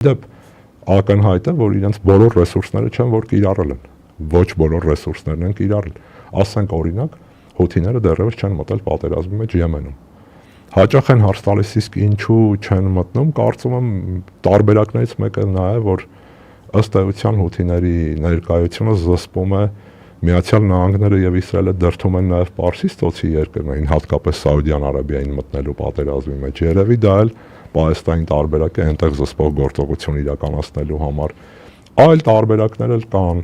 Դեպ ակնհայտ է, որ իրենց բոլոր ռեսուրսները չեն, որ կիրառել են։ Ոչ բոլոր ռեսուրսներն են կիրառել։ Ասենք օրինակ, հութիները դեռևս չեն մտել պատերազմի մեջ Եմենում։ Հաճախ են հարց տալիս, իսկ ինչու չեն մտնում, կարծում եմ տարբերակներից մեկը նա է, որ ըստ էության հութիների ներկայությունը զսպում է Միացյալ Նահանգները եւ Իսրայելը դրդում են նաեւ Պարսից ծոցի երկրներին, հատկապես Սաուդյան Արաբիային մտնելու պատերազմի մեջ։ Երևի դա էլ Պաղեստինի տարբերակ է այնտեղ զսպող գործողություն իրականացնելու համար։ Այլ տարբերակներ էլ կան։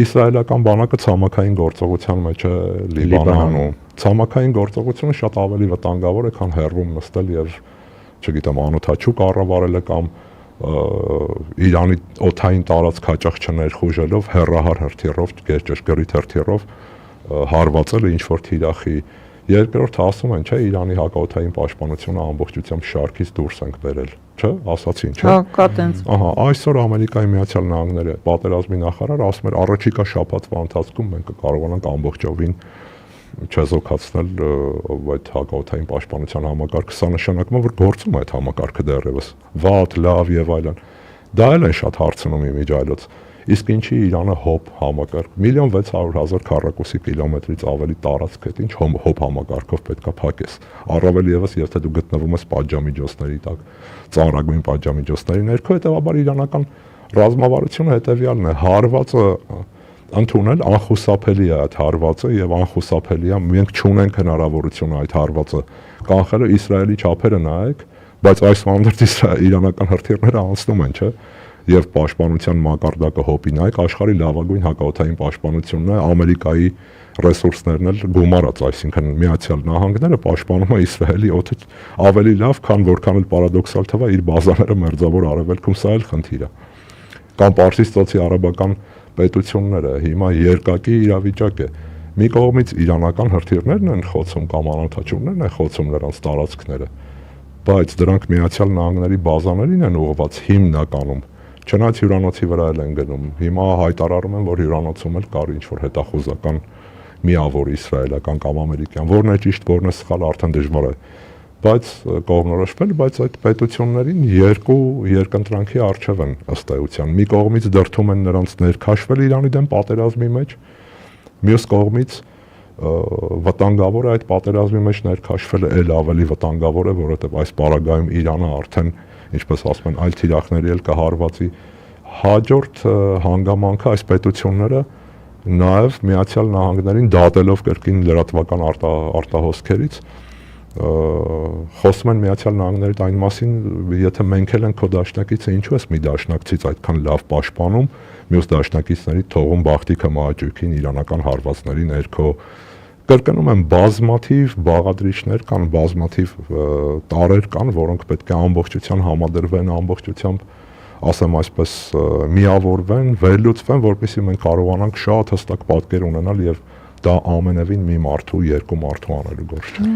Իսրայելական բանակը ցամաքային գործողության մեջ է Լիբանանում։ Ցամաքային գործողությունը շատ ավելի վտանգավոր է, քան հեռվում նստել եւ, չգիտեմ, անօթաչու կառավարելը կամ Իրանի օդային տարածք հաճախ չներխուժելով հեռահար հրթիռով, գերճշգրիտ հրթիռով հարվածել ինչ-որ թիրախի։ Երկրորդը ասում են, չէ, Իրանի հակաօդային պաշտպանությունը ամբողջությամբ շարքից դուրս ենք բերել, չէ, ասացին, չէ։ Հա, կա տենց։ Ահա, այսօր Ամերիկայի Միացյալ Նահանգները պատերազմի նախարարը ասում էր, առաջիկա շաբաթվա ընթացքում մենք կկարողանանք ամբողջովին չեզոքացնել այդ հակաօդային պաշտպանության համակարգը, սա նշանակում է, որ գործում է այդ համակարգը դեռևս, վատ, լավ եւ այլն։ Դա էլ են շատ հարցնում իմիջայլոց։ Իսկ ինչի Իրանը հոբ համակարգ 1.600.000 քառակուսի կիլոմետրից ավելի տարածք է, ինչ հոբ համակարգով պետքա փակես։ Առավել եւս, եթե դու գտնվում ես պատժամիջոցների տակ, ծանրագույն պատժամիջոցների ներքո, հետեւաբար իրանական ռազմավարությունը հետեւյալն է, հարվածը ընդունել անխուսափելի է այդ հարվածը եւ անխուսափելի է, մենք չունենք հնարավորություն այդ հարվածը կանխելու, Իսրայելի չափերը նայեք, բայց այս մանդրտ իրանական հրթիռները անցնում են, չէ՞։ Եվ պաշտպանության մակարդակը հոպի նայեք, աշխարհի լավագույն հակաօդային պաշտպանությունն է, Ամերիկայի ռեսուրսներն էլ գումարած, այսինքն Միացյալ Նահանգները պաշտպանում է Իսրայելի օդը ավելի լավ, քան որքան էլ պարադոքսալ թվա իր բազաները մերձավոր արևելքում, սա էլ խնդիր է։ Կամ Պարսից ծոցի արաբական պետությունները հիմա երկակի իրավիճակ է։ Մի կողմից իրանական հրթիռներն են խոցում կամ անօթաչուներն են խոցում նրանց տարածքները, բայց դրանք Միացյալ Նահանգների բազաներին են ուղղված հիմնականում, չնայած հյուրանոցի վրա էլ են գնում։ Հիմա հայտարարում են, որ հյուրանոցում էլ կար ինչ-որ հետախուզական միավոր իսրայելական կամ ամերիկյան, որն է ճիշտ, որն է սխալ, արդեն դժվար է բայց կողմնորոշվել, բայց այդ պետություններին երկու երկընտրանքի առջև են ըստ էության։ Մի կողմից դրդում են նրանց ներքաշվել Իրանի դեմ պատերազմի մեջ, մյուս կողմից վտանգավոր է այդ պատերազմի մեջ ներքաշվելը էլ ավելի վտանգավոր է, որովհետև այս պարագայում Իրանը արդեն, ինչպես ասում են, այլ թիրախների էլ կհարվածի։ Հաջորդ հանգամանքը այս պետությունները նաև Միացյալ Նահանգներին դատելով կրկին լրատվական արտահոսքերից խոսում են Միացյալ Նահանգներից այն մասին, եթե մենք էլ ենք քո դաշնակիցը, ինչու ես մի դաշնակցից այդքան լավ պաշտպանում, մյուս դաշնակիցների թողում բախտիքը մահաճույքին իրանական հարվածների ներքո։ Կրկնում եմ, բազմաթիվ բաղադրիչներ կան, բազմաթիվ տարրեր կան, որոնք պետք է ամբողջությամբ համադրվեն, ամբողջությամբ, ասեմ այսպես, միավորվեն, վերլուծվեն, որպեսզի մենք կարողանանք շատ հստակ պատկեր ունենալ եւ դա ամենևին մի մարդու, երկու մարդու անելու գործ չէ։